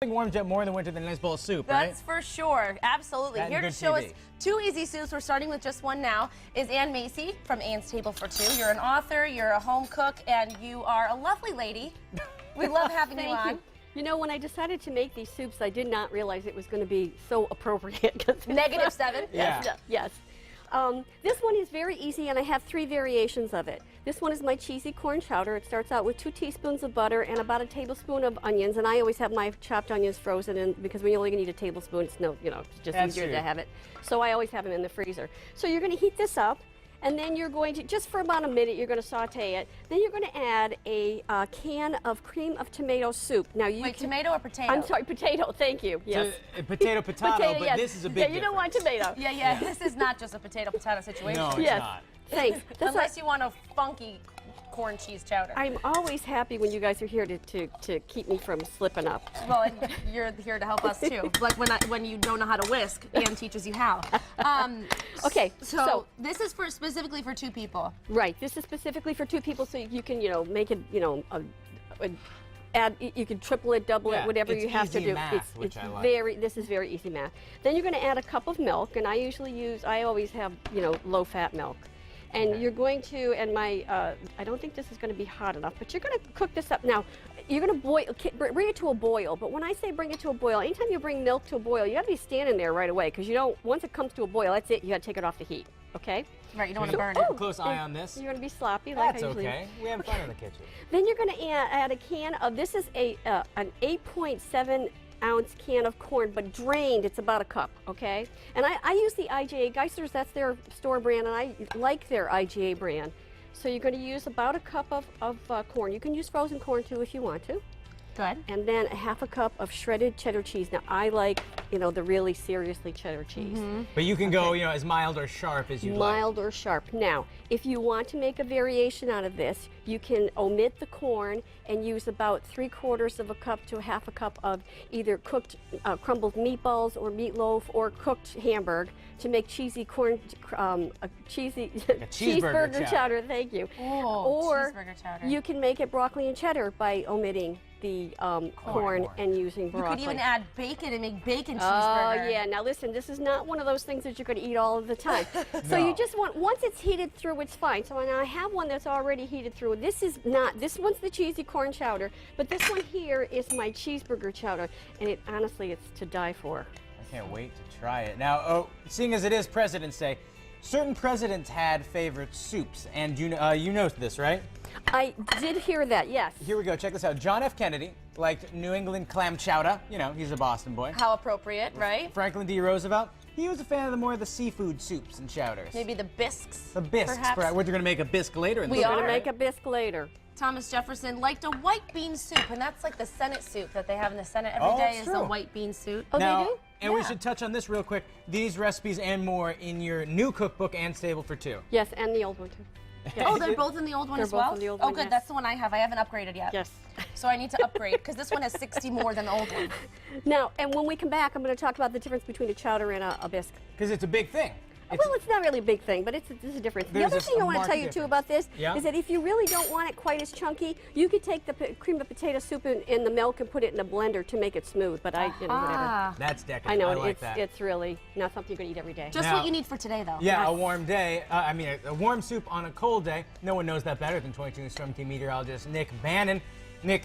Nothing warms you up more in the winter than a nice bowl of soup, right? That's for sure. Absolutely. That Here to and show good us TV. 2 easy soups. We're starting with just one now. Is Ann Macey from Ann's Table for 2. You're an author, you're a home cook, and you are a lovely lady. We love having you on. You know, when I decided to make these soups, I did not realize it was going to be so appropriate. -7. Yeah. Yes. This one is very easy, and I have 3 variations of it. This one is my cheesy corn chowder. It starts out with 2 teaspoons of butter and about a tablespoon of onions, and I always have my chopped onions frozen in because we only need a tablespoon. It's it's just That's easier true. to have it. So I always have them in the freezer. So you're going to heat this up, and then you're going to, just for about a minute, you're going to saute it. Then you're going to add a can of cream of tomato soup. Now you Wait, tomato or potato? I'm sorry, potato. Thank you. Yes. So, potato, but yes. this is a big Yeah, you don't want tomato. Yeah. This is not just a potato-potato situation. No, it's Yes. not. Thanks. That's Unless what- you want a funky corn cheese chowder. I'm always happy when you guys are here to keep me from slipping up. Well, and you're here to help us too. Like when you don't know how to whisk, Ann teaches you how. Okay, So this is specifically for 2 people. Right. This is specifically for 2 people, so you can, make it, add. You can triple it, double Yeah, it, whatever it's you have to easy do. math, which I like. This is very easy math. Then you're going to add a cup of milk, and I always have, low-fat milk. And Okay. you're going to, and I don't think this is going to be hot enough, but you're going to cook this up. Now, you're going to bring it to a boil, but when I say bring it to a boil, anytime you bring milk to a boil, you got to be standing there right away, because once it comes to a boil, that's it, you got to take it off the heat, okay? Right, you don't want to burn Keep it. a close eye on this. You're going to be sloppy like That's I usually okay. We have fun in the kitchen. Then you're going to add a can of, this is an 8.7 ounce can of corn, but drained. It's about a cup, okay? And I use the IGA. Geisler's, that's their store brand, and I like their IGA brand. So you're going to use about a cup of corn. You can use frozen corn too if you want to. Good. And then a half a cup of shredded cheddar cheese. Now I like, the really seriously cheddar cheese. But you can go, as mild or sharp as you like. Mild or sharp. Now, if you want to make a variation out of this, you can omit the corn and use about 3/4 of a cup to a half a cup of either cooked crumbled meatballs or meatloaf or cooked hamburg to make cheesy corn, a cheesy cheeseburger chowder. Thank you. Oh, or cheeseburger chowder. you can make it broccoli and cheddar by omiting the corn and using broccoli. You could even add bacon and make bacon Oh, cheeseburger. yeah. Now, listen, this is not one of those things that you're going to eat all of the time. So No. you just want, once it's heated through, it's fine. So now I have one that's already heated through. This one's the cheesy corn chowder, but this one here is my cheeseburger chowder. And honestly, it's to die for. I can't wait to try it. Now, seeing as it is President's Day, certain presidents had favorite soups, and you know this, right? I did hear that, yes. Here we go. Check this out. John F. Kennedy liked New England clam chowder. He's a Boston boy. How appropriate, right? Franklin D. Roosevelt, he was a fan of the seafood soups and chowders. Maybe the bisques. The bisques. perhaps? We're going to make a bisque later in the We We're are. going to make a bisque later. Thomas Jefferson liked a white bean soup, and that's like the Senate soup that they have in the Senate every Oh, day it's is true. the white bean soup. Oh, Now, they do? and we Yeah. should touch on this real quick. These recipes and more in your new cookbook, Ann's Table for 2. Yes, and the old one, too. Oh, they're both in the old one They're as both well? in the old Oh, one, good. yes. That's the one I have. I haven't upgraded yet. Yes. So I need to upgrade because this one has 60 more than the old one. Now, and when we come back, I'm going to talk about the difference between a chowder and a bisque. Because it's a big thing. Well, it's not really a big thing, but it's a difference. The There's other just thing a I want to marked tell you, too, difference. about this Yeah? is that if you really don't want it quite as chunky, you could take the cream of potato soup in the milk and put it in a blender to make it smooth, but whatever. Ah, That's decadent. I know, like it's, that. it's really not something you're going to eat every day. just Now- what you need for today, though. Yeah, Yes. a warm day. A warm soup on a cold day. No one knows that better than 22 Storm Team meteorologist Nick Bannon. Nick.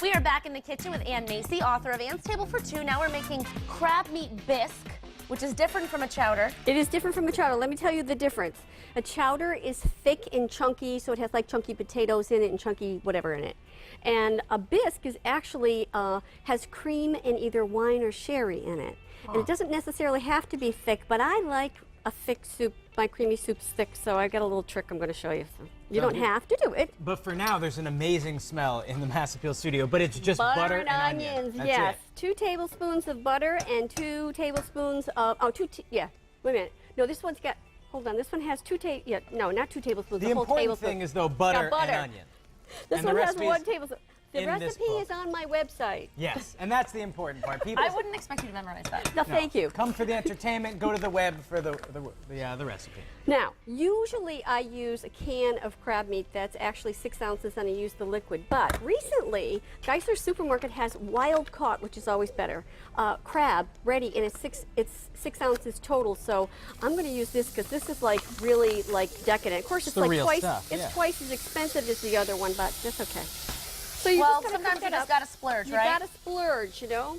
We are back in the kitchen with Ann Macey, author of Ann's Table for 2. Now we're making crab meat bisque, which is different from a chowder. It is different from a chowder. Let me tell you the difference. A chowder is thick and chunky, so it has like chunky potatoes in it and chunky whatever in it. And a bisque is actually has cream and either wine or sherry in it. And it doesn't necessarily have to be thick, but I like a thick soup. My creamy soup's thick, so I got a little trick I'm going to show you. So you don't have to do it. But for now, there's an amazing smell in the Mass Appeal studio, but it's just butter and onions. That's yes. it. 2 tablespoons of butter and 2 tablespoons of, wait a minute. No, this one's got, hold on, this one has no, not 2 tablespoons, The a whole important tablespoon. thing is, though, butter, butter. and onion. This and the one has recipes- 1 tablespoon. The in this recipe book. is on my website. Yes, and that's the important part. People I wouldn't expect you to memorize that. No, thank you. come for the entertainment. Go to the web for the recipe. Now, usually I use a can of crab meat that's actually 6 ounces, and I use the liquid. But recently, Geisler Supermarket has wild caught, which is always better, crab ready, and it's 6 ounces total. So I'm going to use this because this is like really like decadent. Of course, it's the like real twice. stuff, It's yeah. twice as expensive as the other one, but that's okay. So you Well, just gotta sometimes cook you that just up. gotta splurge, You right? gotta splurge, you know.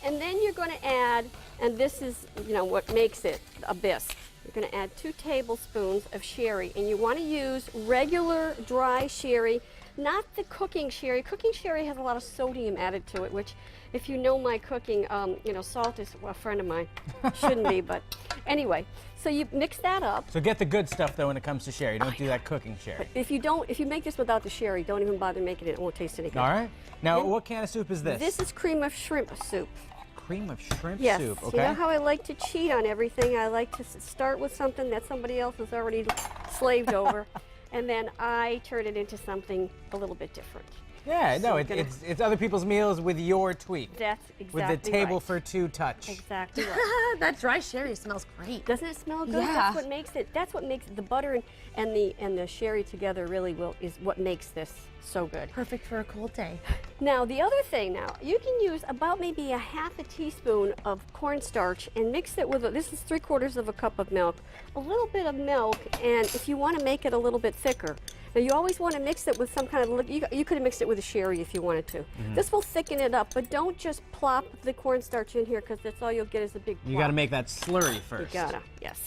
And then you're going to add, and this is, you know, what makes it a bisque. You're going to add 2 tablespoons of sherry, and you want to use regular dry sherry, not the cooking sherry. Cooking sherry has a lot of sodium added to it, which, if you know my cooking, you know, salt is a friend of mine. Shouldn't be, but anyway. So you mix that up. So get the good stuff though when it comes to sherry. Don't do that cooking sherry. If you make this without the sherry, don't even bother making it. It won't taste any good. All right. Now, Then- what can of soup is this? This is cream of shrimp soup. Cream of shrimp Yes. soup. You Okay. know how I like to cheat on everything? I like to start with something that somebody else has already slaved over, and then I turn it into something a little bit different. Yeah. So No, we're gonna- it's other people's meals with your tweak. That's exactly With the table right. for 2 touch. Exactly right. That dry sherry smells great. Doesn't it smell good? Yeah. That's what makes it. That's what makes the butter and the sherry together really is what makes this so good. Perfect for a cold day. Now, the other thing now, you can use about maybe a half a teaspoon of cornstarch and mix it with, this is 3/4 of a cup of milk, a little bit of milk, and if you want to make it a little bit thicker. Now, you always want to mix it with some kind of, you could have mixed it with a sherry if you wanted to. This will thicken it up, but don't just plop the cornstarch in here because that's all you'll get is a big plop. You got to make that slurry You first. gotta, yes.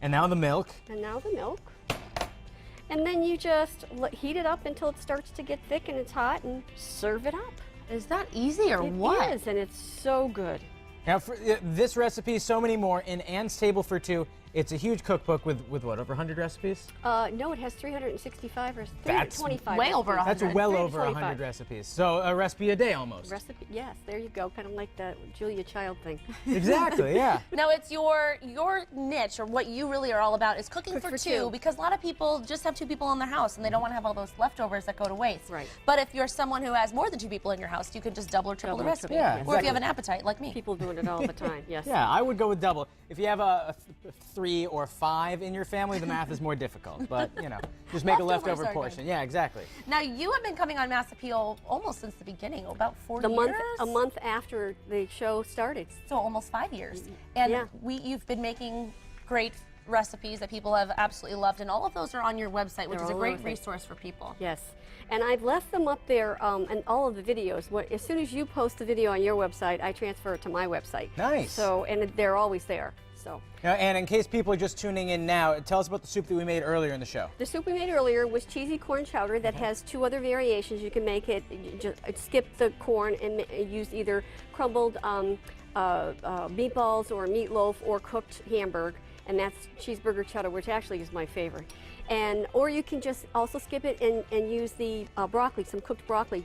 And now the milk. And now the milk. And then you just heat it up until it starts to get thick and it's hot and serve it up. Is that easy or what? It is, and it's so good. Now, for this recipe, so many more in Ann's Table for Two. It's a huge cookbook with what, over 100 recipes? No, it has 365 or That's 325. way over recipes. 100. That's well over 325. 100 recipes. So a recipe a day almost. Recipe, yes, there you go. Kind of like the Julia Child thing. Exactly, yeah. Now it's your niche, or what you really are all about, is cooking Cook for for two, two. because a lot of people just have 2 people in their house and they don't want to have all those leftovers that go to waste. Right. But if you're someone who has more than 2 people in your house, you can just double or triple the Double or recipe. triple, Yeah, Or if exactly. you have an appetite like me. People doing it all the time, yes. Yeah, I would go with double. If you have a 3 or 5 in your family, the math is more difficult. But, you know, just make a Leftovers leftover are portion. good. Yeah, exactly. Now you have been coming on Mass Appeal almost since the beginning, about 4 The years? a month after the show started. So almost 5 years. And Yeah. you've been making great recipes that people have absolutely loved, and all of those are on your website, which They're is a all great over the- resource for people. Yes, and I've left them up there, and all of the videos. As soon as you post the video on your website, I transfer it to my website. Nice. So, and they're always there. So, Now, and in case people are just tuning in now, tell us about the soup that we made earlier in the show. the soup we made earlier was cheesy corn chowder that has 2 other variations. You can make it, you just skip the corn and use either crumbled meatballs or meatloaf or cooked hamburg, and that's cheeseburger cheddar, which actually is my favorite. Or you can just also skip it and use the broccoli, some cooked broccoli,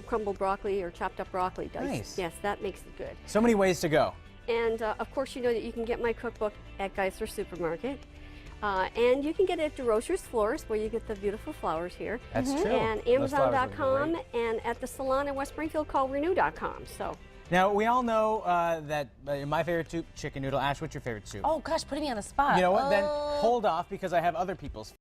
crumbled broccoli or chopped up broccoli. Nice. Yes, that makes it good. So many ways to go. And of course, you know that you can get my cookbook at Geisler Supermarket. And you can get it at DeRocher's Florist, where you get the beautiful flowers here. That's true. And Those flowers look Amazon.com, great. and at the salon in West Springfield called Renew.com. So, Now, we all know that my favorite soup, chicken noodle. Ash, what's your favorite soup? Oh gosh, putting me on the spot. You know what? Then hold off because I have other people's